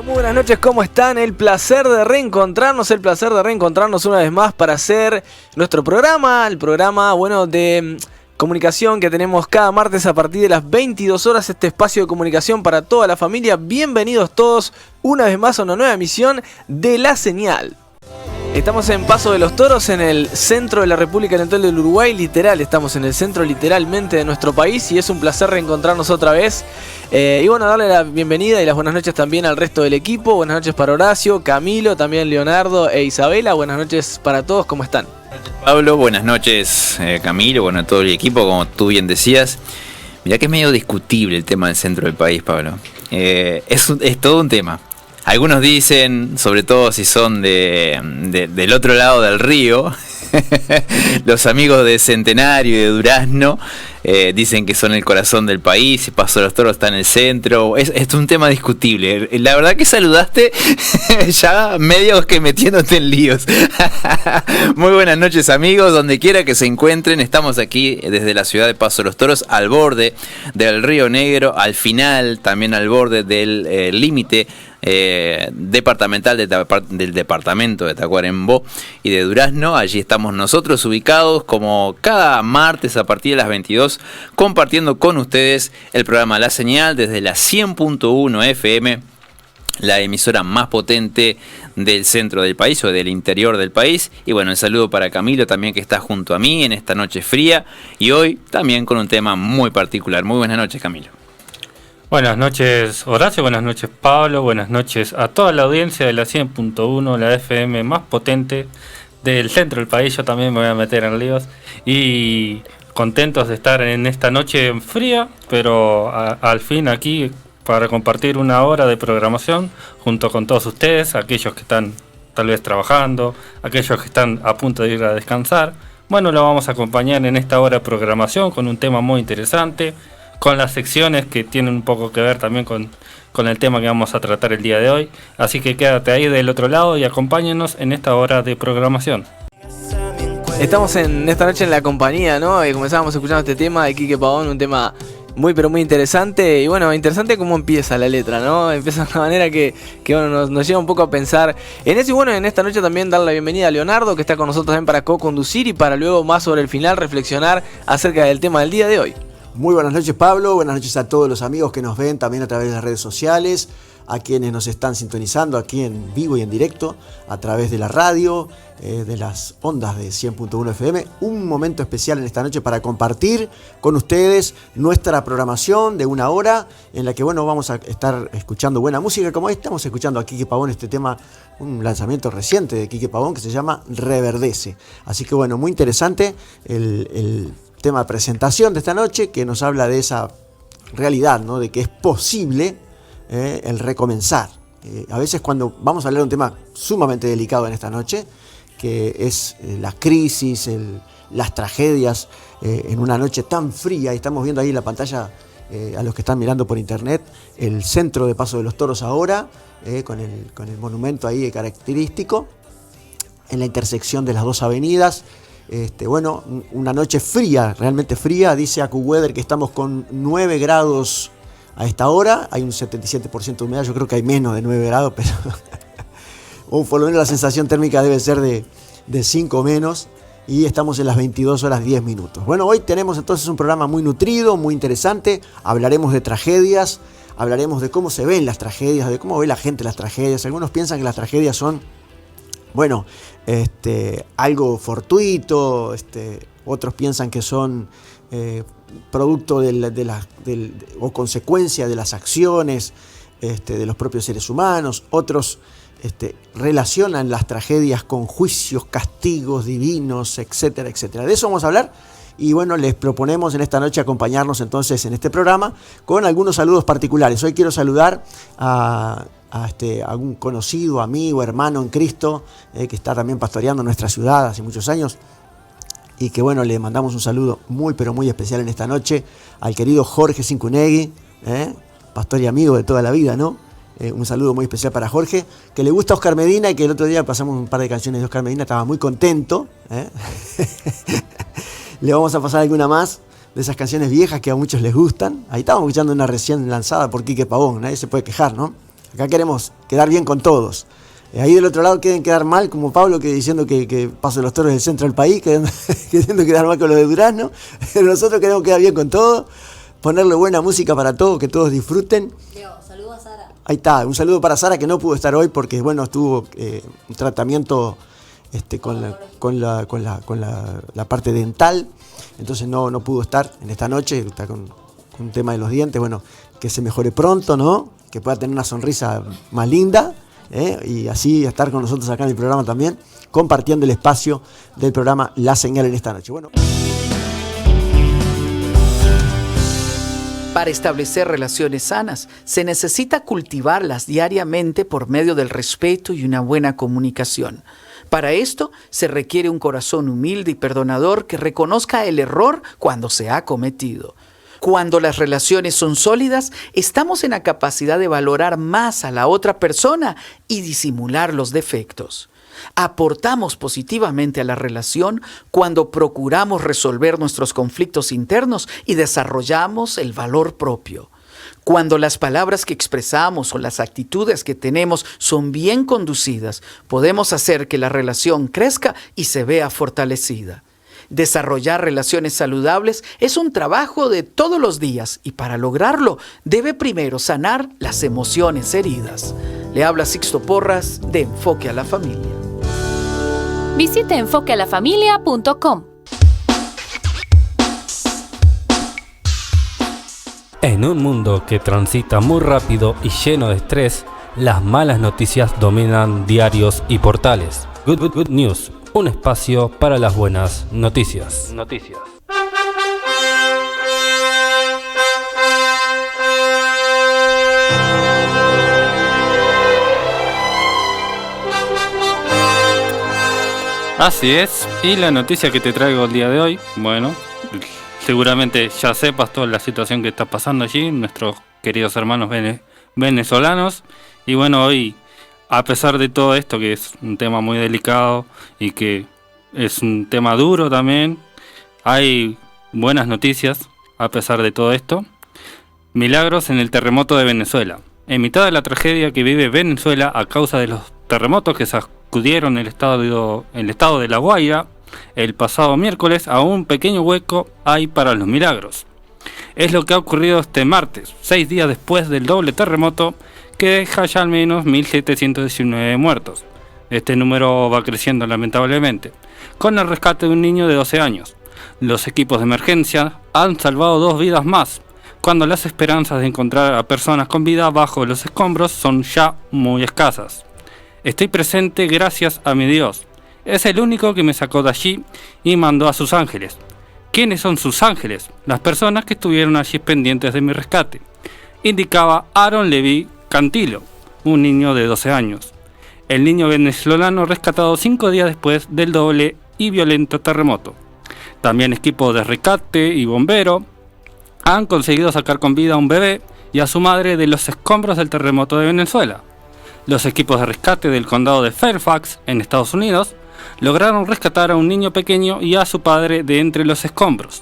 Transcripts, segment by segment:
Muy buenas noches, ¿cómo están? El placer de reencontrarnos una vez más para hacer nuestro programa, el programa, de comunicación que tenemos cada martes a partir de las 22 horas, este espacio de comunicación para toda la familia. Bienvenidos todos una vez más a una nueva emisión de La Señal. Estamos en Paso de los Toros, en el centro de la República Oriental del Uruguay, estamos en el centro literalmente de nuestro país y es un placer reencontrarnos otra vez. Darle la bienvenida y las buenas noches también al resto del equipo. Buenas noches para Horacio, Camilo, también Leonardo e Isabela. Buenas noches para todos, ¿cómo están? Pablo, buenas noches Camilo, a todo el equipo, como tú bien decías. Mirá que es medio discutible el tema del centro del país, Pablo. Es todo un tema. Algunos dicen, sobre todo si son del otro lado del río, los amigos de Centenario y de Durazno, dicen que son el corazón del país, y Paso de los Toros está en el centro. Es un tema discutible. La verdad que saludaste ya medio que metiéndote en líos. Muy buenas noches, amigos, donde quiera que se encuentren. Estamos aquí desde la ciudad de Paso de los Toros, al borde del Río Negro, al final también al borde del límite departamental del departamento de Tacuarembó y de Durazno. Allí estamos nosotros ubicados como cada martes a partir de las 22, compartiendo con ustedes el programa La Señal desde la 100.1 FM, la emisora más potente del centro del país o del interior del país. Y el saludo para Camilo también, que está junto a mí en esta noche fría y hoy también con un tema muy particular. Muy buenas noches, Camilo. Buenas noches, Horacio, buenas noches, Pablo, buenas noches a toda la audiencia de la 100.1, la FM más potente del centro del país. Yo también me voy a meter en líos y contentos de estar en esta noche fría, pero al fin aquí para compartir una hora de programación junto con todos ustedes, aquellos que están tal vez trabajando, aquellos que están a punto de ir a descansar. Lo vamos a acompañar en esta hora de programación con un tema muy interesante, con las secciones que tienen un poco que ver también con el tema que vamos a tratar el día de hoy. Así que quédate ahí del otro lado y acompáñenos en esta hora de programación. Estamos en esta noche en la compañía, ¿no? Y comenzábamos escuchando este tema de Quique Pavón, un tema muy pero muy interesante. Y interesante cómo empieza la letra, ¿no? Empieza de una manera que nos lleva un poco a pensar en eso. Y en esta noche también darle la bienvenida a Leonardo, que está con nosotros también para co-conducir y para luego más sobre el final reflexionar acerca del tema del día de hoy. Muy buenas noches, Pablo, buenas noches a todos los amigos que nos ven también a través de las redes sociales, a quienes nos están sintonizando aquí en vivo y en directo a través de la radio, de las ondas de 100.1 FM. Un momento especial en esta noche para compartir con ustedes nuestra programación de una hora en la que vamos a estar escuchando buena música, como estamos escuchando a Quique Pavón, este tema, un lanzamiento reciente de Quique Pavón que se llama Reverdece. Así que muy interesante el tema de presentación de esta noche, que nos habla de esa realidad, ¿no? De que es posible el recomenzar. A veces cuando vamos a hablar de un tema sumamente delicado en esta noche, que es la crisis, las tragedias, en una noche tan fría, y estamos viendo ahí en la pantalla, a los que están mirando por internet, el centro de Paso de los Toros ahora, con el monumento ahí característico, en la intersección de las dos avenidas. Una noche fría, realmente fría. Dice AccuWeather que estamos con 9 grados a esta hora. Hay un 77% de humedad, yo creo que hay menos de 9 grados, pero por lo menos la sensación térmica debe ser de 5 menos. Y estamos en las 22 horas 10 minutos. Hoy tenemos entonces un programa muy nutrido, muy interesante. Hablaremos de tragedias, hablaremos de cómo se ven las tragedias, de cómo ve la gente las tragedias. Algunos piensan que las tragedias son algo fortuito, otros piensan que son producto o consecuencia de las acciones de los propios seres humanos. Otros relacionan las tragedias con juicios, castigos divinos, etcétera, etcétera. De eso vamos a hablar. Y les proponemos en esta noche acompañarnos entonces en este programa con algunos saludos particulares. Hoy quiero saludar a algún conocido, amigo, hermano en Cristo, que está también pastoreando nuestra ciudad hace muchos años, y que le mandamos un saludo muy pero muy especial en esta noche al querido Jorge Cincunegui, pastor y amigo de toda la vida, ¿no? Un saludo muy especial para Jorge, que le gusta Oscar Medina y que el otro día pasamos un par de canciones de Oscar Medina, estaba muy contento. Le vamos a pasar alguna más de esas canciones viejas que a muchos les gustan. Ahí estábamos escuchando una recién lanzada por Quique Pavón, nadie se puede quejar, ¿no? Acá queremos quedar bien con todos. Ahí del otro lado quieren quedar mal, como Pablo, que diciendo que Paso de los Toros es el centro del país, queriendo quedar mal con los de Durazno. Pero nosotros queremos quedar bien con todos, ponerle buena música para todos, que todos disfruten. Leo, saludos a Sara. Ahí está, un saludo para Sara, que no pudo estar hoy porque, bueno, estuvo un tratamiento con la parte dental, entonces no pudo estar en esta noche, está con un tema de los dientes. Bueno, que se mejore pronto, ¿no? Que pueda tener una sonrisa más linda. Y así estar con nosotros acá en el programa también, compartiendo el espacio del programa La Señal en esta noche. Bueno. Para establecer relaciones sanas, se necesita cultivarlas diariamente por medio del respeto y una buena comunicación. Para esto se requiere un corazón humilde y perdonador que reconozca el error cuando se ha cometido. Cuando las relaciones son sólidas, estamos en la capacidad de valorar más a la otra persona y disimular los defectos. Aportamos positivamente a la relación cuando procuramos resolver nuestros conflictos internos y desarrollamos el valor propio. Cuando las palabras que expresamos o las actitudes que tenemos son bien conducidas, podemos hacer que la relación crezca y se vea fortalecida. Desarrollar relaciones saludables es un trabajo de todos los días y para lograrlo debe primero sanar las emociones heridas. Le habla Sixto Porras de Enfoque a la Familia. Visite enfoquealafamilia.com. En un mundo que transita muy rápido y lleno de estrés, las malas noticias dominan diarios y portales. Good News. Un espacio para las buenas noticias. Así es, y la noticia que te traigo el día de hoy, bueno, seguramente ya sepas toda la situación que está pasando allí, nuestros queridos hermanos venezolanos, y bueno, hoy, a pesar de todo esto, que es un tema muy delicado y que es un tema duro también, hay buenas noticias a pesar de todo esto. Milagros en el terremoto de Venezuela. En mitad de la tragedia que vive Venezuela a causa de los terremotos que sacudieron el estado de La Guaira el pasado miércoles, a un pequeño hueco hay para los milagros. Es lo que ha ocurrido este martes, 6 días después del doble terremoto que deja ya al menos 1.719 muertos. Este número va creciendo lamentablemente, con el rescate de un niño de 12 años. Los equipos de emergencia han salvado 2 vidas más, cuando las esperanzas de encontrar a personas con vida bajo los escombros son ya muy escasas. Estoy presente gracias a mi Dios. Es el único que me sacó de allí y mandó a sus ángeles. ¿Quiénes son sus ángeles? Las personas que estuvieron allí pendientes de mi rescate, indicaba Aaron Levi Cantilo, un niño de 12 años. El niño venezolano rescatado 5 días después del doble y violento terremoto. También equipos de rescate y bombero han conseguido sacar con vida a un bebé y a su madre de los escombros del terremoto de Venezuela. Los equipos de rescate del condado de Fairfax, en Estados Unidos, lograron rescatar a un niño pequeño y a su padre de entre los escombros,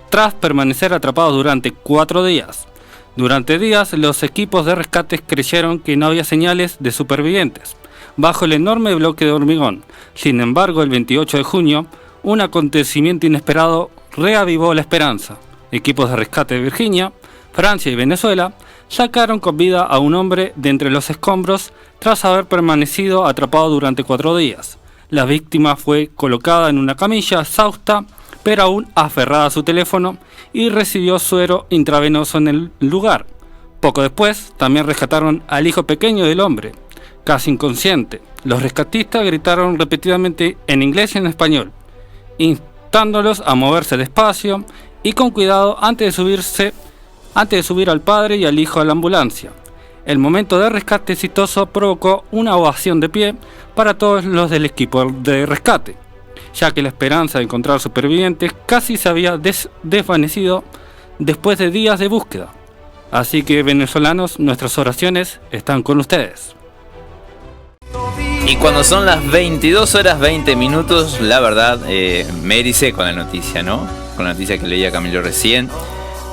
tras permanecer atrapados durante 4 días. Durante días, los equipos de rescate creyeron que no había señales de supervivientes bajo el enorme bloque de hormigón. Sin embargo, el 28 de junio, un acontecimiento inesperado reavivó la esperanza. Equipos de rescate de Virginia, Francia y Venezuela sacaron con vida a un hombre de entre los escombros tras haber permanecido atrapado durante 4 días. La víctima fue colocada en una camilla exhausta, pero aún aferrada a su teléfono, y recibió suero intravenoso en el lugar. Poco después, también rescataron al hijo pequeño del hombre, casi inconsciente. Los rescatistas gritaron repetidamente en inglés y en español, instándolos a moverse despacio y con cuidado antes de subir al padre y al hijo a la ambulancia. El momento de rescate exitoso provocó una ovación de pie para todos los del equipo de rescate, ya que la esperanza de encontrar supervivientes casi se había desvanecido después de días de búsqueda. Así que, venezolanos, nuestras oraciones están con ustedes. Y cuando son las 22 horas 20 minutos, la verdad me ericé con la noticia, ¿no? Con la noticia que leía Camilo recién.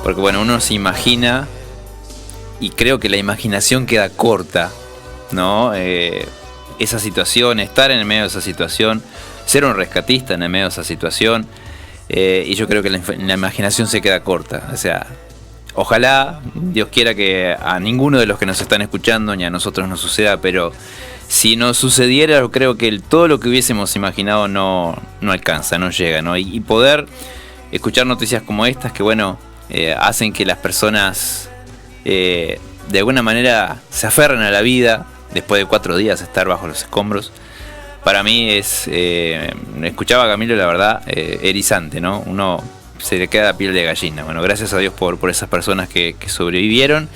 Porque bueno, uno se imagina y creo que la imaginación queda corta, ¿no? Esa situación, estar en el medio de esa situación, ser un rescatista en el medio de esa situación, y yo creo que la imaginación se queda corta. O sea, ojalá Dios quiera que a ninguno de los que nos están escuchando ni a nosotros nos suceda, pero si nos sucediera, yo creo que todo lo que hubiésemos imaginado no alcanza, no llega, ¿no? Y poder escuchar noticias como estas que, bueno, hacen que las personas de alguna manera se aferren a la vida después de 4 días estar bajo los escombros. Para mí es, escuchaba a Camilo, la verdad, erizante, ¿no? Uno se le queda la piel de gallina. Bueno, gracias a Dios por esas personas que sobrevivieron,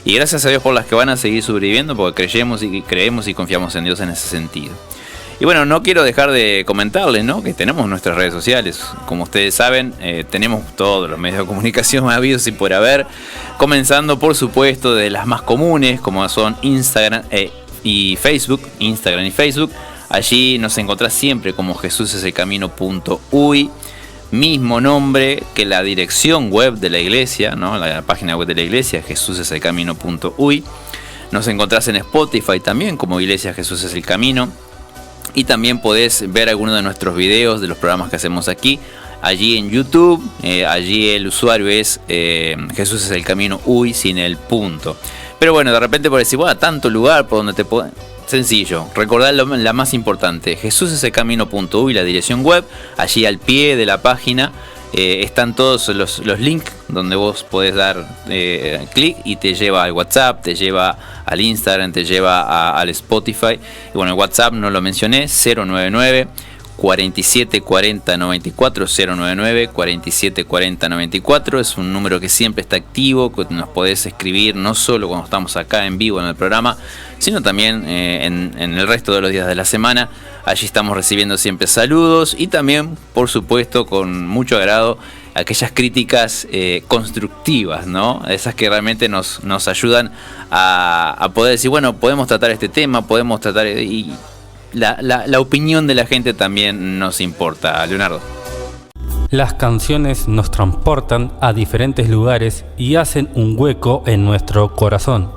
y gracias a Dios por las que van a seguir sobreviviendo, porque creemos y confiamos en Dios en ese sentido. Y bueno, no quiero dejar de comentarles, ¿no?, que tenemos nuestras redes sociales. Como ustedes saben, tenemos todos los medios de comunicación habidos y por haber, comenzando por supuesto de las más comunes, como son Instagram y Facebook. Allí nos encontrás siempre como jesuseselcamino.uy, mismo nombre que la dirección web de la iglesia, ¿no?, la página web de la iglesia, jesuseselcamino.uy. Nos encontrás en Spotify también como Iglesia Jesús es el Camino. Y también podés ver algunos de nuestros videos de los programas que hacemos aquí, allí en YouTube. Allí el usuario es Jesús es el Camino Uy, sin el punto. Pero bueno, de repente por decir, bueno, tanto lugar por donde te pueden... Sencillo, recordad la más importante, jesuseselcamino.uy, la dirección web. Allí al pie de la página están todos los links donde vos podés dar clic y te lleva al WhatsApp, te lleva al Instagram, te lleva al Spotify. Y bueno, el WhatsApp no lo mencioné, 099 47 40 94, 099 47 40 94. Es un número que siempre está activo, que nos podés escribir no solo cuando estamos acá en vivo en el programa, sino también en el resto de los días de la semana. Allí estamos recibiendo siempre saludos y también, por supuesto, con mucho agrado, aquellas críticas constructivas, ¿no? Esas que realmente nos ayudan a poder decir, bueno, podemos tratar este tema, podemos tratar... y la opinión de la gente también nos importa, Leonardo. Las canciones nos transportan a diferentes lugares y hacen un hueco en nuestro corazón.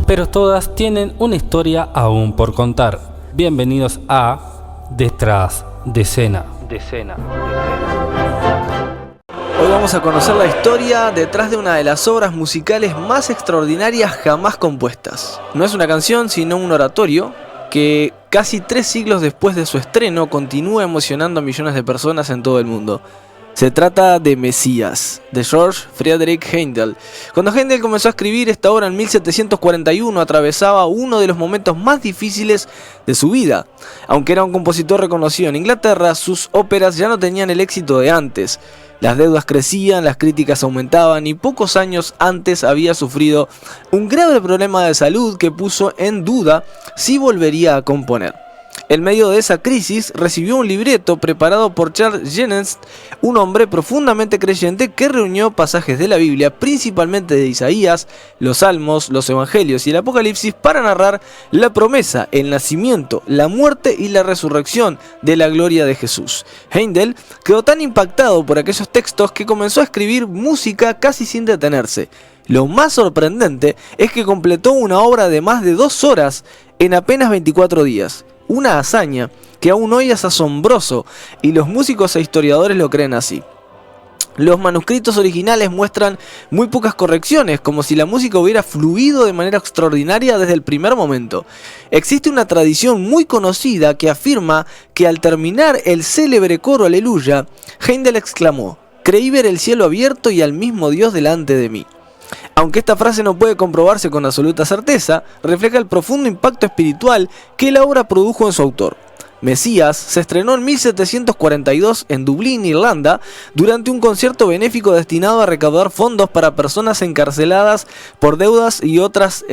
Pero todas tienen una historia aún por contar. Bienvenidos a Detrás de Escena. Hoy vamos a conocer la historia detrás de una de las obras musicales más extraordinarias jamás compuestas. No es una canción, sino un oratorio que casi 3 siglos después de su estreno continúa emocionando a millones de personas en todo el mundo. Se trata de Mesías, de George Friedrich Händel. Cuando Händel comenzó a escribir esta obra en 1741, atravesaba uno de los momentos más difíciles de su vida. Aunque era un compositor reconocido en Inglaterra, sus óperas ya no tenían el éxito de antes. Las deudas crecían, las críticas aumentaban y pocos años antes había sufrido un grave problema de salud que puso en duda si volvería a componer. En medio de esa crisis recibió un libreto preparado por Charles Jennens, un hombre profundamente creyente que reunió pasajes de la Biblia, principalmente de Isaías, los Salmos, los Evangelios y el Apocalipsis, para narrar la promesa, el nacimiento, la muerte y la resurrección de la gloria de Jesús. Händel quedó tan impactado por aquellos textos que comenzó a escribir música casi sin detenerse. Lo más sorprendente es que completó una obra de más de 2 horas en apenas 24 días. Una hazaña que aún hoy es asombroso y los músicos e historiadores lo creen así. Los manuscritos originales muestran muy pocas correcciones, como si la música hubiera fluido de manera extraordinaria desde el primer momento. Existe una tradición muy conocida que afirma que al terminar el célebre coro Aleluya, Händel exclamó: «Creí ver el cielo abierto y al mismo Dios delante de mí». Aunque esta frase no puede comprobarse con absoluta certeza, refleja el profundo impacto espiritual que la obra produjo en su autor. Mesías se estrenó en 1742 en Dublín, Irlanda, durante un concierto benéfico destinado a recaudar fondos para personas encarceladas por deudas y otras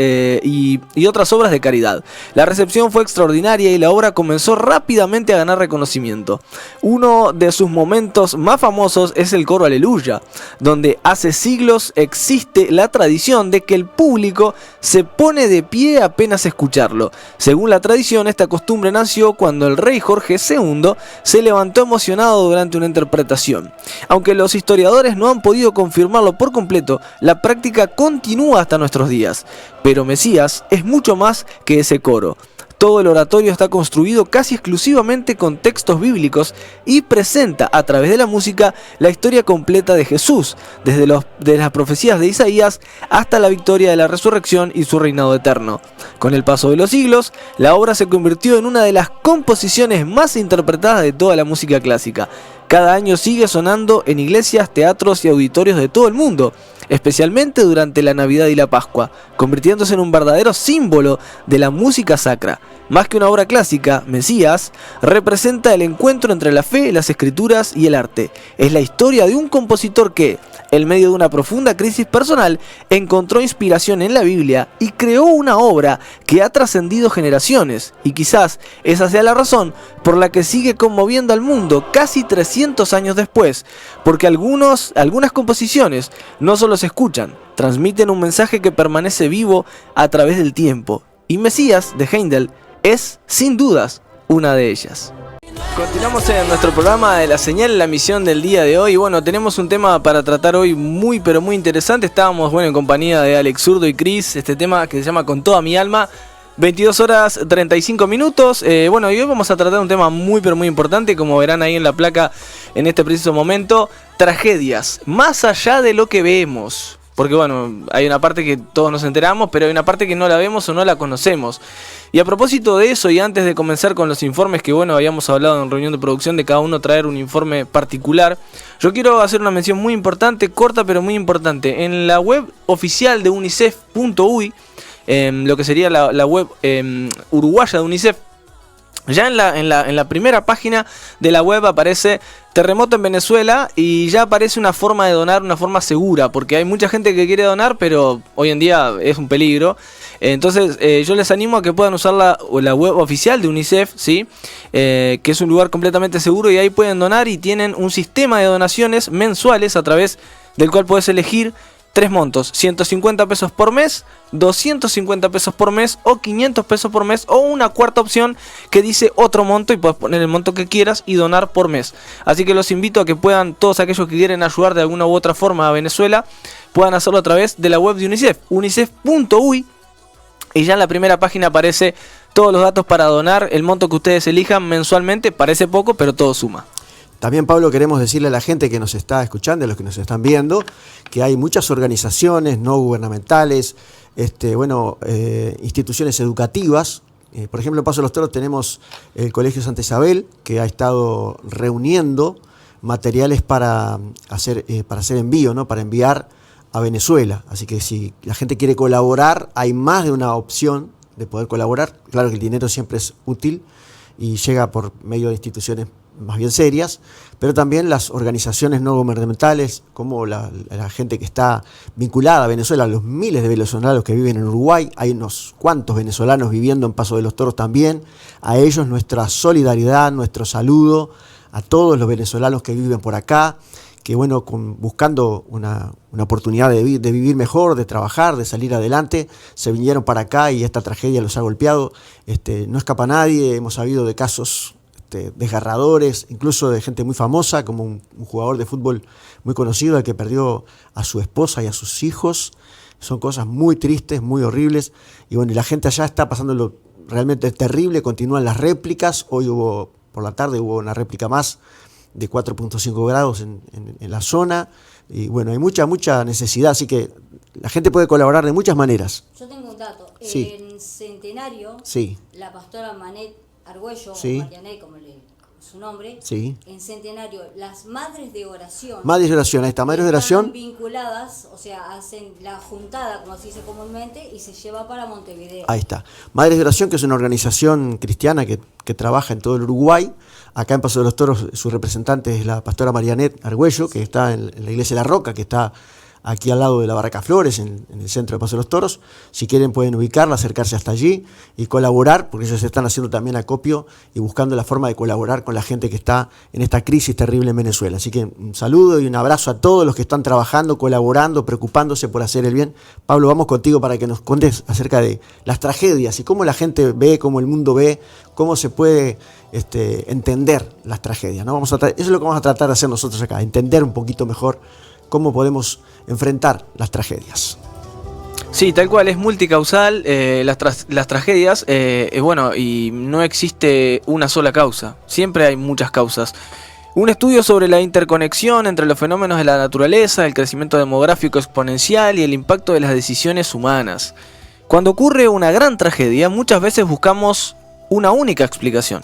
obras de caridad. La recepción fue extraordinaria y la obra comenzó rápidamente a ganar reconocimiento. Uno de sus momentos más famosos es el coro Aleluya, donde hace siglos existe la tradición de que el público se pone de pie apenas escucharlo. Según la tradición, esta costumbre nació cuando el rey Jorge II se levantó emocionado durante una interpretación. Aunque los historiadores no han podido confirmarlo por completo, la práctica continúa hasta nuestros días. Pero Mesías es mucho más que ese coro. Todo el oratorio está construido casi exclusivamente con textos bíblicos y presenta a través de la música la historia completa de Jesús, desde las profecías de Isaías hasta la victoria de la resurrección y su reinado eterno. Con el paso de los siglos, la obra se convirtió en una de las composiciones más interpretadas de toda la música clásica. Cada año sigue sonando en iglesias, teatros y auditorios de todo el mundo, especialmente durante la Navidad y la Pascua, convirtiéndose en un verdadero símbolo de la música sacra. Más que una obra clásica, Mesías representa el encuentro entre la fe, las escrituras y el arte. Es la historia de un compositor que, en medio de una profunda crisis personal, encontró inspiración en la Biblia y creó una obra que ha trascendido generaciones. Y quizás esa sea la razón por la que sigue conmoviendo al mundo casi 300 años después, porque algunas composiciones no solo se escuchan, transmiten un mensaje que permanece vivo a través del tiempo. Y Mesías, de Händel, es, sin dudas, una de ellas. Continuamos en nuestro programa de La Señal, la misión del día de hoy. Bueno, tenemos un tema para tratar hoy muy pero muy interesante. Estábamos en compañía de Alex Zurdo y Chris, este tema que se llama Con Toda Mi Alma. 22 horas 35 minutos. Y hoy vamos a tratar un tema muy pero muy importante, como verán ahí en la placa en este preciso momento. Tragedias, más allá de lo que vemos. Porque hay una parte que todos nos enteramos, pero hay una parte que no la vemos o no la conocemos. Y a propósito de eso, y antes de comenzar con los informes que habíamos hablado en reunión de producción, de cada uno traer un informe particular, yo quiero hacer una mención muy importante, corta pero muy importante. En la web oficial de unicef.uy, lo que sería la web uruguaya de UNICEF, ya en la primera página de la web aparece terremoto en Venezuela y ya aparece una forma de donar, una forma segura, porque hay mucha gente que quiere donar, pero hoy en día es un peligro. Entonces yo les animo a que puedan usar la web oficial de UNICEF, ¿sí? Que es un lugar completamente seguro y ahí pueden donar y tienen un sistema de donaciones mensuales a través del cual puedes elegir 3 montos, 150 pesos por mes, 250 pesos por mes o 500 pesos por mes, o una cuarta opción que dice otro monto y puedes poner el monto que quieras y donar por mes. Así que los invito a que puedan, todos aquellos que quieren ayudar de alguna u otra forma a Venezuela, puedan hacerlo a través de la web de UNICEF, unicef.uy, y ya en la primera página aparece todos los datos para donar, el monto que ustedes elijan mensualmente. Parece poco, pero todo suma. También, Pablo, queremos decirle a la gente que nos está escuchando, a los que nos están viendo, que hay muchas organizaciones no gubernamentales, instituciones educativas. Por ejemplo, en Paso de los Toros tenemos el Colegio Santa Isabel, que ha estado reuniendo materiales para hacer envío, ¿no? Para enviar a Venezuela. Así que si la gente quiere colaborar, hay más de una opción de poder colaborar. Claro que el dinero siempre es útil y llega por medio de instituciones más bien serias, pero también las organizaciones no gubernamentales, como la gente que está vinculada a Venezuela, los miles de venezolanos que viven en Uruguay, hay unos cuantos venezolanos viviendo en Paso de los Toros también. A ellos nuestra solidaridad, nuestro saludo, a todos los venezolanos que viven por acá, que buscando una oportunidad de vivir mejor, de trabajar, de salir adelante, se vinieron para acá y esta tragedia los ha golpeado. No escapa nadie, hemos sabido de casos desgarradores, incluso de gente muy famosa, como un jugador de fútbol muy conocido, el que perdió a su esposa y a sus hijos. Son cosas muy tristes, muy horribles, y la gente allá está pasándolo realmente terrible. Continúan las réplicas. Hoy por la tarde hubo una réplica más de 4.5 grados en la zona, y hay mucha necesidad, así que la gente puede colaborar de muchas maneras. Yo tengo un dato. Sí. En Centenario, sí, la pastora Manet Argüello, sí, o Marianet, como su nombre, sí, en Centenario, las madres de oración. Madres de oración, ahí está, madres de oración. Están vinculadas, o sea, hacen la juntada, como se dice comúnmente, y se lleva para Montevideo. Ahí está. Madres de Oración, que es una organización cristiana que trabaja en todo el Uruguay. Acá en Paso de los Toros, su representante es la pastora Marianet Argüello, que está en la iglesia de La Roca, que está aquí al lado de la Barraca Flores, en el centro de Paso de los Toros. Si quieren pueden ubicarla, acercarse hasta allí y colaborar, porque ellos están haciendo también acopio y buscando la forma de colaborar con la gente que está en esta crisis terrible en Venezuela. Así que un saludo y un abrazo a todos los que están trabajando, colaborando, preocupándose por hacer el bien. Pablo, vamos contigo para que nos cuentes acerca de las tragedias y cómo la gente ve, cómo el mundo ve, cómo se puede entender las tragedias, ¿no? Eso es lo que vamos a tratar de hacer nosotros acá, entender un poquito mejor cómo podemos enfrentar las tragedias. Sí, tal cual, es multicausal las tragedias, bueno, y no existe una sola causa, siempre hay muchas causas. Un estudio sobre la interconexión entre los fenómenos de la naturaleza, el crecimiento demográfico exponencial y el impacto de las decisiones humanas. Cuando ocurre una gran tragedia, muchas veces buscamos una única explicación.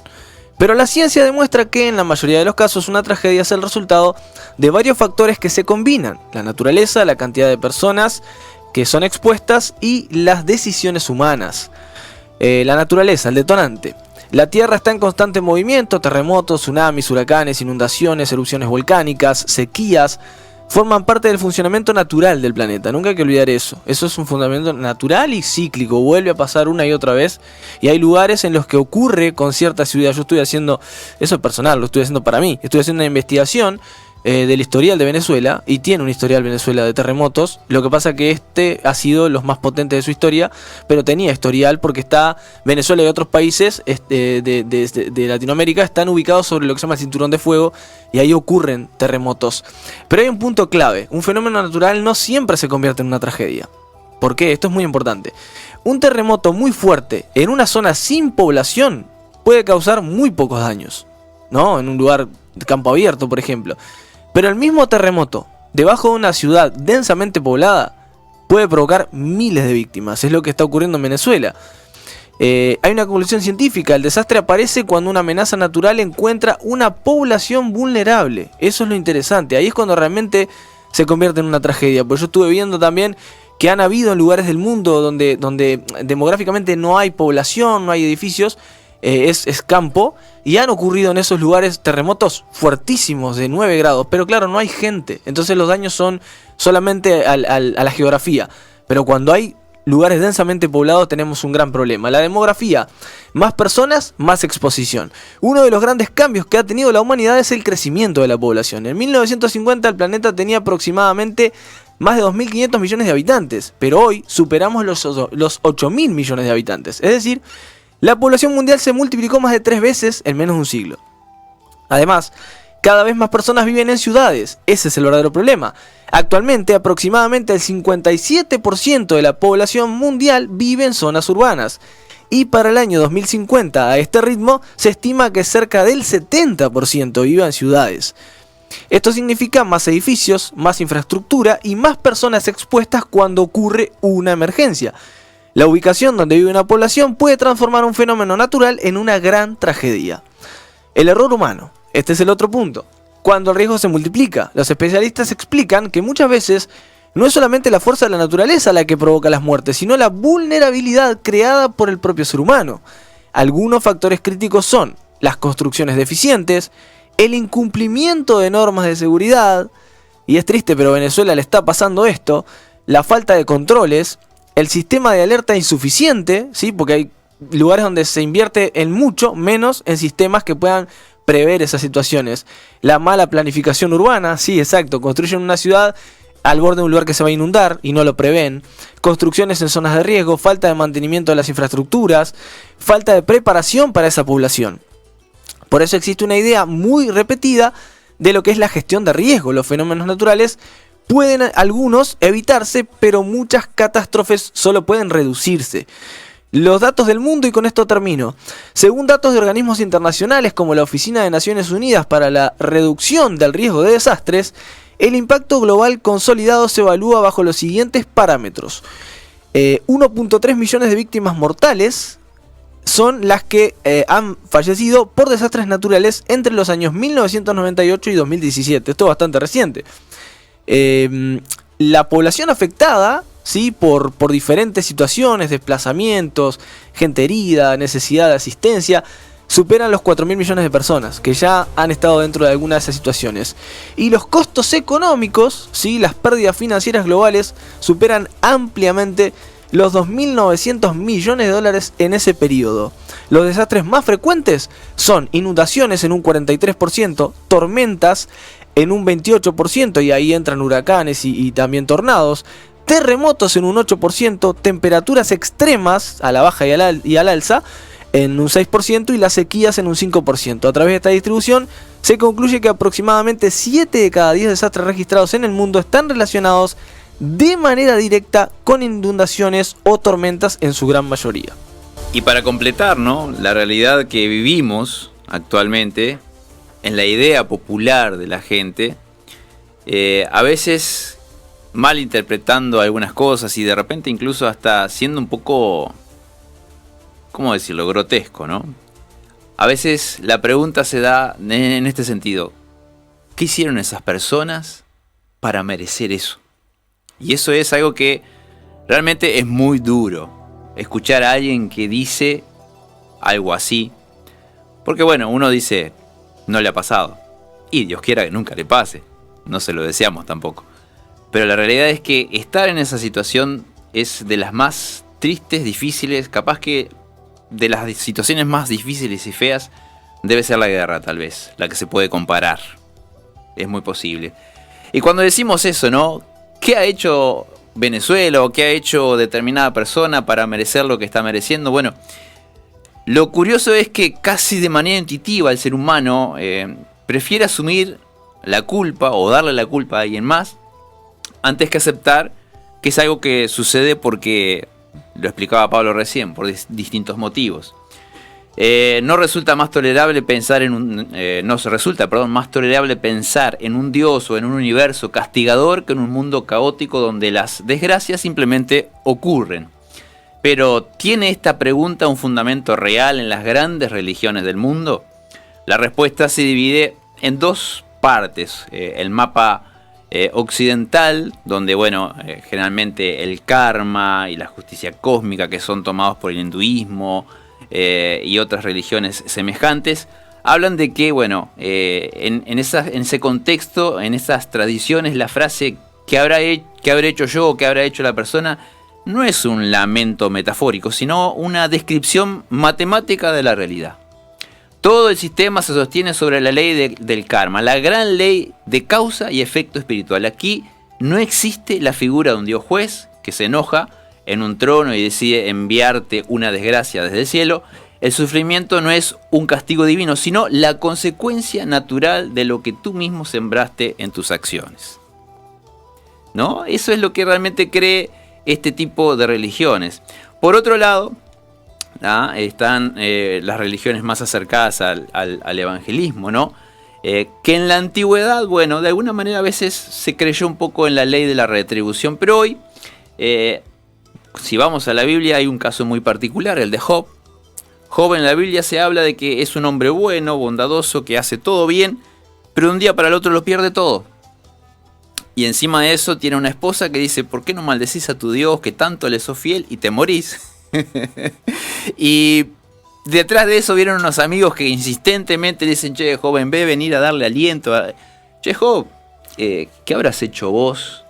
Pero la ciencia demuestra que en la mayoría de los casos una tragedia es el resultado de varios factores que se combinan: la naturaleza, la cantidad de personas que son expuestas y las decisiones humanas. La naturaleza, el detonante. La Tierra está en constante movimiento, terremotos, tsunamis, huracanes, inundaciones, erupciones volcánicas, sequías, forman parte del funcionamiento natural del planeta, nunca hay que olvidar eso. Eso es un fundamento natural y cíclico, vuelve a pasar una y otra vez. Y hay lugares en los que ocurre con cierta ciudad. Yo estoy haciendo, eso es personal, lo estoy haciendo para mí. Estoy haciendo una investigación del historial de Venezuela, y tiene un historial Venezuela de terremotos. Lo que pasa que este ha sido los más potentes de su historia, pero tenía historial porque está Venezuela y otros países de Latinoamérica están ubicados sobre lo que se llama el cinturón de fuego, y ahí ocurren terremotos. Pero hay un punto clave: un fenómeno natural no siempre se convierte en una tragedia. ¿Por qué? Esto es muy importante. Un terremoto muy fuerte en una zona sin población puede causar muy pocos daños, ¿no? En un lugar de campo abierto, por ejemplo. Pero el mismo terremoto debajo de una ciudad densamente poblada puede provocar miles de víctimas. Es lo que está ocurriendo en Venezuela. Hay una conclusión científica: el desastre aparece cuando una amenaza natural encuentra una población vulnerable. Eso es lo interesante. Ahí es cuando realmente se convierte en una tragedia. Porque yo estuve viendo también que han habido lugares del mundo donde demográficamente no hay población, no hay edificios, es campo, y han ocurrido en esos lugares terremotos fuertísimos de 9 grados, pero claro, no hay gente, entonces los daños son solamente a la geografía. Pero cuando hay lugares densamente poblados tenemos un gran problema: la demografía. Más personas, más exposición. Uno de los grandes cambios que ha tenido la humanidad es el crecimiento de la población. En 1950 el planeta tenía aproximadamente más de 2.500 millones de habitantes, pero hoy superamos los 8.000 millones de habitantes. Es decir, la población mundial se multiplicó más de 3 veces en menos de un siglo. Además, cada vez más personas viven en ciudades. Ese es el verdadero problema. Actualmente, aproximadamente el 57% de la población mundial vive en zonas urbanas. Y para el año 2050, a este ritmo, se estima que cerca del 70% viva en ciudades. Esto significa más edificios, más infraestructura y más personas expuestas cuando ocurre una emergencia. La ubicación donde vive una población puede transformar un fenómeno natural en una gran tragedia. El error humano. Este es el otro punto. Cuando el riesgo se multiplica, los especialistas explican que muchas veces no es solamente la fuerza de la naturaleza la que provoca las muertes, sino la vulnerabilidad creada por el propio ser humano. Algunos factores críticos son las construcciones deficientes, el incumplimiento de normas de seguridad, y es triste pero a Venezuela le está pasando esto, la falta de controles, el sistema de alerta insuficiente, ¿sí? Porque hay lugares donde se invierte en mucho menos en sistemas que puedan prever esas situaciones. La mala planificación urbana, sí, exacto, construyen una ciudad al borde de un lugar que se va a inundar y no lo prevén. Construcciones en zonas de riesgo, falta de mantenimiento de las infraestructuras, falta de preparación para esa población. Por eso existe una idea muy repetida de lo que es la gestión de riesgo. Los fenómenos naturales pueden algunos evitarse, pero muchas catástrofes solo pueden reducirse. Los datos del mundo, y con esto termino. Según datos de organismos internacionales como la Oficina de Naciones Unidas para la Reducción del Riesgo de Desastres, el impacto global consolidado se evalúa bajo los siguientes parámetros. 1.3 millones de víctimas mortales son las que han fallecido por desastres naturales entre los años 1998 y 2017. Esto es bastante reciente. La población afectada, ¿sí? por diferentes situaciones, desplazamientos, gente herida, necesidad de asistencia, superan los 4.000 millones de personas que ya han estado dentro de alguna de esas situaciones. Y los costos económicos, ¿sí? Las pérdidas financieras globales superan ampliamente los 2.900 millones de dólares en ese periodo. Los desastres más frecuentes son inundaciones en un 43%, tormentas en un 28%, y ahí entran huracanes y también tornados, terremotos en un 8%, temperaturas extremas a la baja y al alza en un 6% y las sequías en un 5%. A través de esta distribución se concluye que aproximadamente 7 de cada 10 desastres registrados en el mundo están relacionados de manera directa con inundaciones o tormentas en su gran mayoría. Y para completar, ¿no?, la realidad que vivimos actualmente, en la idea popular de la gente, a veces malinterpretando algunas cosas y de repente incluso hasta siendo un poco, ¿cómo decirlo?, grotesco, ¿no? A veces la pregunta se da en este sentido: ¿qué hicieron esas personas para merecer eso? Y eso es algo que realmente es muy duro, escuchar a alguien que dice algo así. Porque bueno, uno dice, no le ha pasado. Y Dios quiera que nunca le pase. No se lo deseamos tampoco. Pero la realidad es que estar en esa situación es de las más tristes, difíciles, capaz que de las situaciones más difíciles y feas debe ser la guerra, tal vez, la que se puede comparar. Es muy posible. Y cuando decimos eso, ¿no?, ¿qué ha hecho Venezuela o qué ha hecho determinada persona para merecer lo que está mereciendo? Bueno, lo curioso es que casi de manera intuitiva el ser humano prefiere asumir la culpa o darle la culpa a alguien más antes que aceptar que es algo que sucede porque, lo explicaba Pablo recién, por distintos motivos. No se resulta más tolerable pensar en un Dios o en un universo castigador que en un mundo caótico donde las desgracias simplemente ocurren. Pero ¿tiene esta pregunta un fundamento real en las grandes religiones del mundo? La respuesta se divide en dos partes. El mapa occidental, donde generalmente el karma y la justicia cósmica, que son tomados por el hinduismo y otras religiones semejantes, hablan de que en ese contexto, en esas tradiciones, la frase ¿qué habré hecho yo o qué habrá hecho la persona? No es un lamento metafórico, sino una descripción matemática de la realidad. Todo el sistema se sostiene sobre la ley del karma, la gran ley de causa y efecto espiritual. Aquí no existe la figura de un Dios juez que se enoja en un trono y decide enviarte una desgracia desde el cielo. El sufrimiento no es un castigo divino, sino la consecuencia natural de lo que tú mismo sembraste en tus acciones, ¿no? Eso es lo que realmente cree este tipo de religiones. Por otro lado, están las religiones más acercadas al evangelismo, ¿no? Que en la antigüedad, de alguna manera a veces se creyó un poco en la ley de la retribución, pero hoy, si vamos a la Biblia, hay un caso muy particular, el de Job. Job en la Biblia se habla de que es un hombre bueno, bondadoso, que hace todo bien, pero de un día para el otro lo pierde todo. Y encima de eso tiene una esposa que dice: ¿por qué no maldecís a tu Dios que tanto le sos fiel y te morís? Y detrás de eso vienen unos amigos que insistentemente dicen: che, Job, en vez de venir a darle aliento, che, Job, ¿qué habrás hecho vos?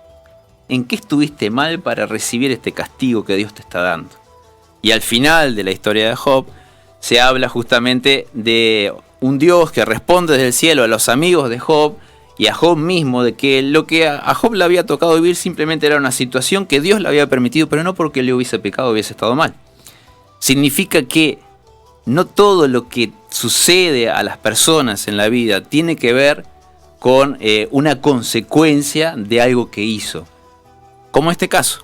¿En qué estuviste mal para recibir este castigo que Dios te está dando? Y al final de la historia de Job se habla justamente de un Dios que responde desde el cielo a los amigos de Job y a Job mismo, de que lo que a Job le había tocado vivir simplemente era una situación que Dios le había permitido, pero no porque le hubiese pecado, hubiese estado mal. Significa que no todo lo que sucede a las personas en la vida tiene que ver con una consecuencia de algo que hizo. Como este caso.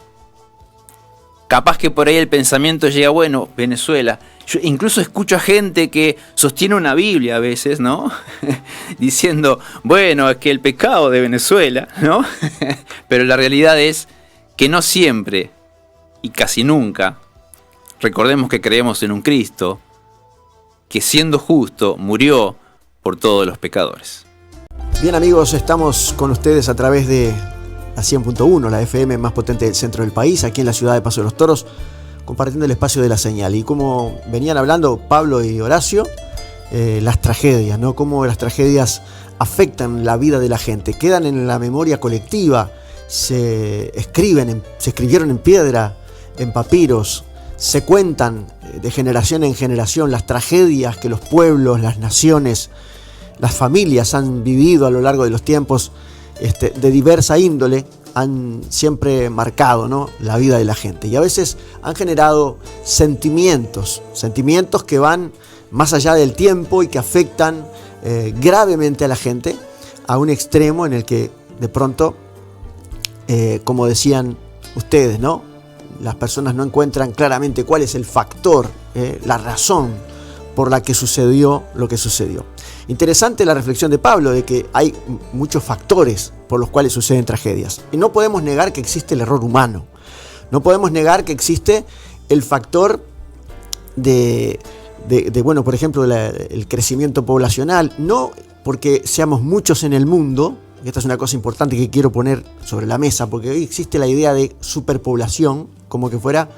Capaz que por ahí el pensamiento llega, Venezuela. Yo incluso escucho a gente que sostiene una Biblia a veces, ¿no? Diciendo, es que el pecado de Venezuela, ¿no? Pero la realidad es que no siempre y casi nunca, recordemos que creemos en un Cristo que siendo justo murió por todos los pecadores. Bien, amigos, estamos con ustedes a través de la 100.1, la FM más potente del centro del país, aquí en la ciudad de Paso de los Toros, compartiendo el espacio de la señal. Y como venían hablando Pablo y Horacio, las tragedias, ¿no? Cómo las tragedias afectan la vida de la gente, quedan en la memoria colectiva, se escribieron en piedra, en papiros, se cuentan de generación en generación las tragedias que los pueblos, las naciones, las familias han vivido a lo largo de los tiempos, de diversa índole, han siempre marcado, ¿no?, la vida de la gente, y a veces han generado sentimientos que van más allá del tiempo y que afectan gravemente a la gente a un extremo en el que de pronto, como decían ustedes, ¿no?, las personas no encuentran claramente cuál es el factor, la razón por la que sucedió lo que sucedió. Interesante la reflexión de Pablo de que hay muchos factores por los cuales suceden tragedias. Y no podemos negar que existe el error humano. No podemos negar que existe el factor bueno, por ejemplo, el crecimiento poblacional. No porque seamos muchos en el mundo, y esta es una cosa importante que quiero poner sobre la mesa, porque hoy existe la idea de superpoblación, como que fuera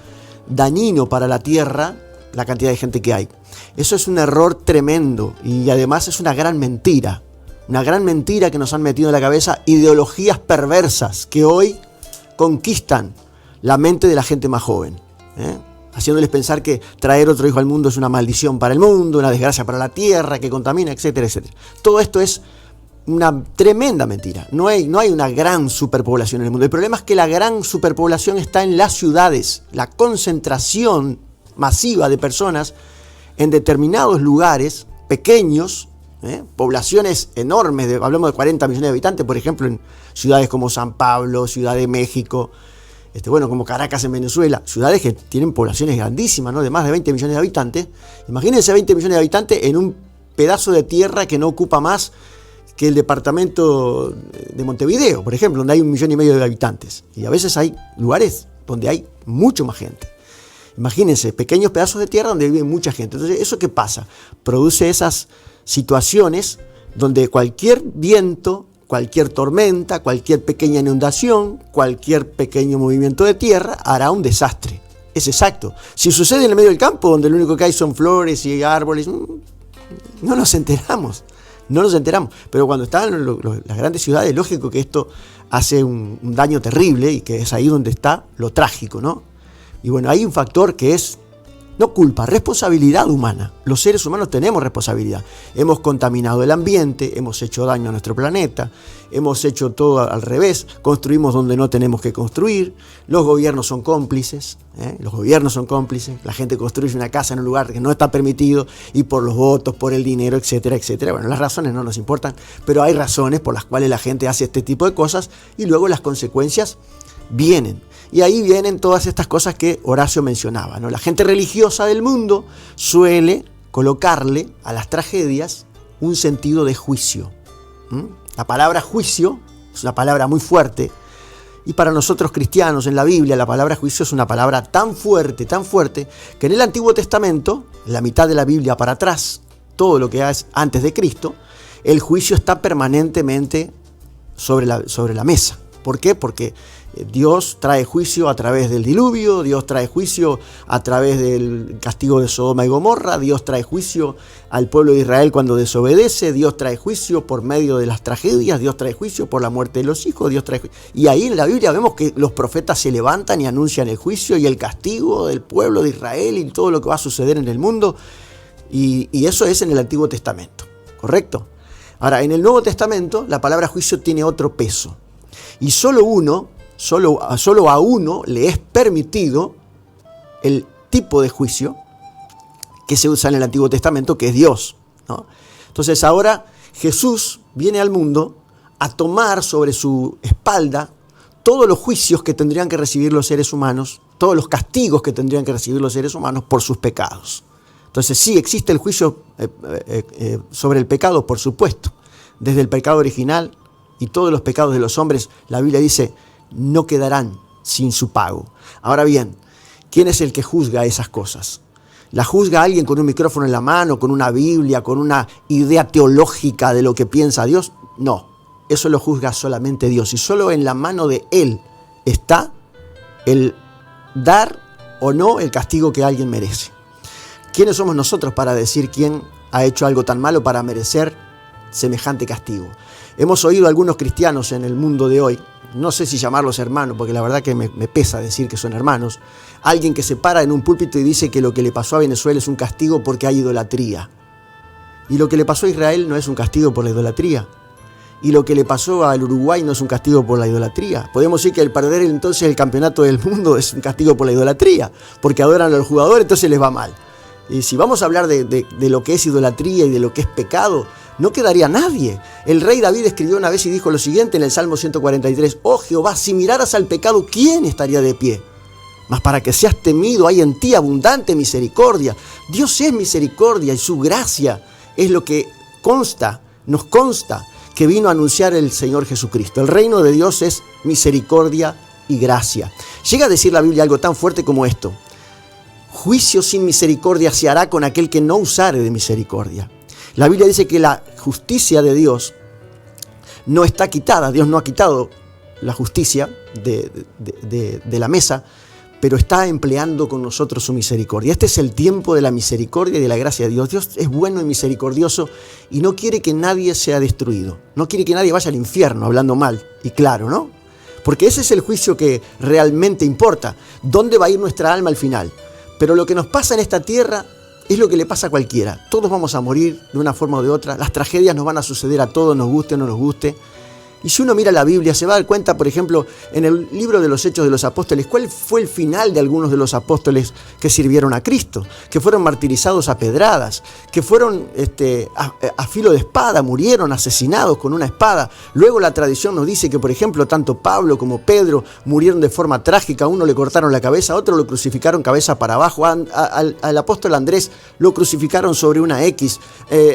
dañino para la tierra la cantidad de gente que hay. Eso es un error tremendo y además es una gran mentira que nos han metido en la cabeza ideologías perversas que hoy conquistan la mente de la gente más joven, haciéndoles pensar que traer otro hijo al mundo es una maldición para el mundo, una desgracia para la tierra, que contamina, etcétera, etcétera. Todo esto es una tremenda mentira. No hay una gran superpoblación en el mundo. El problema es que la gran superpoblación está en las ciudades, la concentración masiva de personas en determinados lugares pequeños, poblaciones enormes, hablamos de 40 millones de habitantes, por ejemplo, en ciudades como San Pablo, Ciudad de México, como Caracas en Venezuela, ciudades que tienen poblaciones grandísimas, ¿no?, de más de 20 millones de habitantes. Imagínense 20 millones de habitantes en un pedazo de tierra que no ocupa más que el departamento de Montevideo, por ejemplo, donde hay 1,5 millones de habitantes. Y a veces hay lugares donde hay mucho más gente. Imagínense, pequeños pedazos de tierra donde vive mucha gente. Entonces, ¿eso qué pasa? Produce esas situaciones donde cualquier viento, cualquier tormenta, cualquier pequeña inundación, cualquier pequeño movimiento de tierra hará un desastre. Es exacto. Si sucede en el medio del campo, donde lo único que hay son flores y árboles, no nos enteramos. Pero cuando están las grandes ciudades, lógico que esto hace un daño terrible y que es ahí donde está lo trágico, ¿no? Y bueno, hay un factor que es, no culpa, responsabilidad humana. Los seres humanos tenemos responsabilidad. Hemos contaminado el ambiente, hemos hecho daño a nuestro planeta, hemos hecho todo al revés, construimos donde no tenemos que construir, los gobiernos son cómplices, la gente construye una casa en un lugar que no está permitido y por los votos, por el dinero, etcétera, etcétera. Bueno, las razones no nos importan, pero hay razones por las cuales la gente hace este tipo de cosas y luego las consecuencias vienen. Y ahí vienen todas estas cosas que Horacio mencionaba, ¿no? La gente religiosa del mundo suele colocarle a las tragedias un sentido de juicio. La palabra juicio es una palabra muy fuerte, y para nosotros cristianos en la Biblia la palabra juicio es una palabra tan fuerte, que en el Antiguo Testamento, en la mitad de la Biblia para atrás, todo lo que es antes de Cristo, el juicio está permanentemente sobre la mesa. ¿Por qué? Porque Dios trae juicio a través del diluvio, Dios trae juicio a través del castigo de Sodoma y Gomorra, Dios trae juicio al pueblo de Israel cuando desobedece, Dios trae juicio por medio de las tragedias, Dios trae juicio por la muerte de los hijos, y ahí en la Biblia vemos que los profetas se levantan y anuncian el juicio y el castigo del pueblo de Israel y todo lo que va a suceder en el mundo, y eso es en el Antiguo Testamento, ¿correcto? Ahora, en el Nuevo Testamento la palabra juicio tiene otro peso, y solo a uno le es permitido el tipo de juicio que se usa en el Antiguo Testamento, que es Dios, ¿no? Entonces ahora Jesús viene al mundo a tomar sobre su espalda todos los juicios que tendrían que recibir los seres humanos, todos los castigos que tendrían que recibir los seres humanos por sus pecados. Entonces sí existe el juicio sobre el pecado, por supuesto, desde el pecado original y todos los pecados de los hombres, la Biblia dice, no quedarán sin su pago. Ahora bien, ¿quién es el que juzga esas cosas? ¿La juzga alguien con un micrófono en la mano, con una Biblia, con una idea teológica de lo que piensa Dios? No, eso lo juzga solamente Dios, y solo en la mano de Él está el dar o no el castigo que alguien merece. ¿Quiénes somos nosotros para decir quién ha hecho algo tan malo para merecer semejante castigo. Hemos oído a algunos cristianos en el mundo de hoy, no sé si llamarlos hermanos, porque la verdad que me pesa decir que son hermanos, alguien que se para en un púlpito y dice que lo que le pasó a Venezuela es un castigo porque hay idolatría. Y lo que le pasó a Israel no es un castigo por la idolatría. Y lo que le pasó al Uruguay no es un castigo por la idolatría. Podemos decir que el perder entonces el campeonato del mundo es un castigo por la idolatría, porque adoran a los jugadores, entonces les va mal. Y si vamos a hablar de lo que es idolatría y de lo que es pecado, no quedaría nadie. El rey David escribió una vez y dijo lo siguiente en el Salmo 143: Oh Jehová, si miraras al pecado, ¿quién estaría de pie? Mas para que seas temido hay en ti abundante misericordia. Dios es misericordia y su gracia es lo que nos consta que vino a anunciar el Señor Jesucristo. El reino de Dios es misericordia y gracia. Llega a decir la Biblia algo tan fuerte como esto: juicio sin misericordia se hará con aquel que no usare de misericordia. La Biblia dice que la justicia de Dios no está quitada. Dios no ha quitado la justicia de la mesa, pero está empleando con nosotros su misericordia. Este es el tiempo de la misericordia y de la gracia de Dios. Dios es bueno y misericordioso y no quiere que nadie sea destruido. No quiere que nadie vaya al infierno, hablando mal y claro, ¿no? Porque ese es el juicio que realmente importa. ¿Dónde va a ir nuestra alma al final? Pero lo que nos pasa en esta tierra es lo que le pasa a cualquiera. Todos vamos a morir de una forma o de otra. Las tragedias nos van a suceder a todos, nos guste o no nos guste. Y si uno mira la Biblia, se va a dar cuenta, por ejemplo, en el libro de los Hechos de los Apóstoles, cuál fue el final de algunos de los apóstoles que sirvieron a Cristo, que fueron martirizados a pedradas, que fueron a filo de espada, murieron asesinados con una espada. Luego la tradición nos dice que, por ejemplo, tanto Pablo como Pedro murieron de forma trágica. A uno le cortaron la cabeza, a otro lo crucificaron cabeza para abajo, al apóstol Andrés lo crucificaron sobre una X,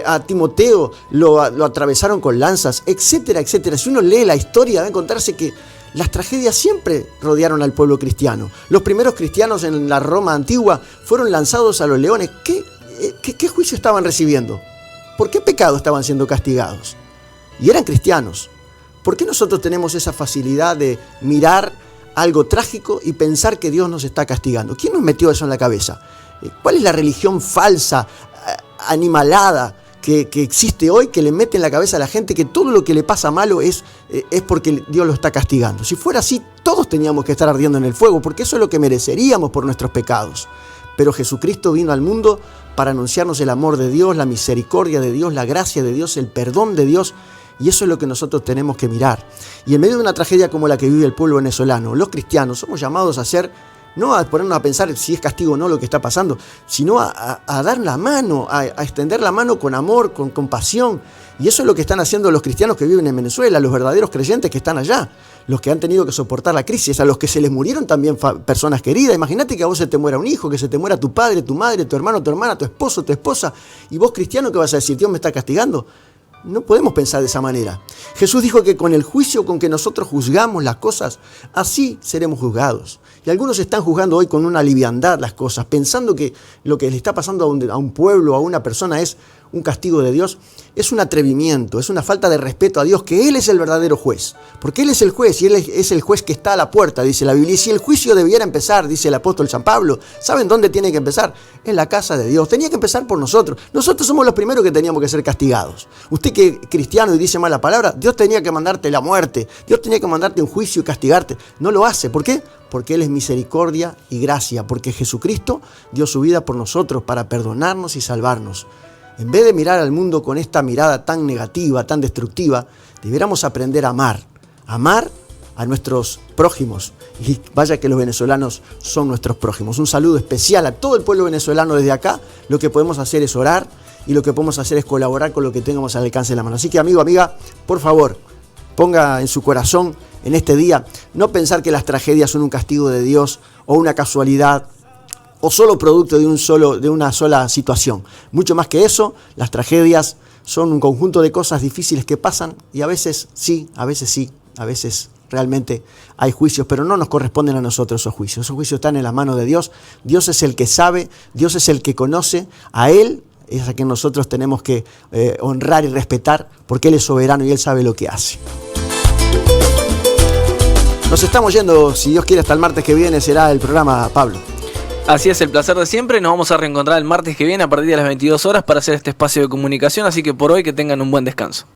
a Timoteo lo atravesaron con lanzas, etcétera, etcétera. Si uno lee la historia va a encontrarse que las tragedias siempre rodearon al pueblo cristiano. Los primeros cristianos en la Roma antigua fueron lanzados a los leones. ¿Qué juicio estaban recibiendo? ¿Por qué pecado estaban siendo castigados? Y eran cristianos. ¿Por qué nosotros tenemos esa facilidad de mirar algo trágico y pensar que Dios nos está castigando? ¿Quién nos metió eso en la cabeza? ¿Cuál es la religión falsa, animalada, que existe hoy, que le mete en la cabeza a la gente que todo lo que le pasa malo es porque Dios lo está castigando? Si fuera así, todos teníamos que estar ardiendo en el fuego, porque eso es lo que mereceríamos por nuestros pecados. Pero Jesucristo vino al mundo para anunciarnos el amor de Dios, la misericordia de Dios, la gracia de Dios, el perdón de Dios, y eso es lo que nosotros tenemos que mirar. Y en medio de una tragedia como la que vive el pueblo venezolano, los cristianos somos llamados a ser, no a ponernos a pensar si es castigo o no lo que está pasando, sino a dar la mano, a extender la mano con amor, con compasión. Y eso es lo que están haciendo los cristianos que viven en Venezuela, los verdaderos creyentes que están allá, los que han tenido que soportar la crisis, a los que se les murieron también personas queridas. Imagínate que a vos se te muera un hijo, que se te muera tu padre, tu madre, tu hermano, tu hermana, tu esposo, tu esposa, y vos cristiano, ¿qué vas a decir? ¿Dios me está castigando? No podemos pensar de esa manera. Jesús dijo que con el juicio con que nosotros juzgamos las cosas, así seremos juzgados. Y algunos están juzgando hoy con una liviandad las cosas, pensando que lo que le está pasando a un pueblo, a una persona, es un castigo de Dios. Es un atrevimiento, es una falta de respeto a Dios, que Él es el verdadero juez. Porque Él es el juez y Él es el juez que está a la puerta, dice la Biblia. Y si el juicio debiera empezar, dice el apóstol San Pablo, ¿saben dónde tiene que empezar? En la casa de Dios. Tenía que empezar por nosotros. Nosotros somos los primeros que teníamos que ser castigados. Usted que es cristiano y dice mala palabra, Dios tenía que mandarte la muerte. Dios tenía que mandarte un juicio y castigarte. No lo hace. ¿Por qué? Porque Él es misericordia y gracia. Porque Jesucristo dio su vida por nosotros para perdonarnos y salvarnos. En vez de mirar al mundo con esta mirada tan negativa, tan destructiva, debiéramos aprender a amar a nuestros prójimos. Y vaya que los venezolanos son nuestros prójimos. Un saludo especial a todo el pueblo venezolano desde acá. Lo que podemos hacer es orar y lo que podemos hacer es colaborar con lo que tengamos al alcance de la mano. Así que, amigo, amiga, por favor, ponga en su corazón en este día no pensar que las tragedias son un castigo de Dios o una casualidad, o solo producto de una sola situación. Mucho más que eso, las tragedias son un conjunto de cosas difíciles que pasan y a veces realmente hay juicios, pero no nos corresponden a nosotros esos juicios. Esos juicios están en las manos de Dios. Dios es el que sabe, Dios es el que conoce. A Él es a quien nosotros tenemos que honrar y respetar, porque Él es soberano y Él sabe lo que hace. Nos estamos yendo, si Dios quiere, hasta el martes que viene será el programa, Pablo. Así es, el placer de siempre. Nos vamos a reencontrar el martes que viene a partir de las 22 horas para hacer este espacio de comunicación. Así que por hoy que tengan un buen descanso.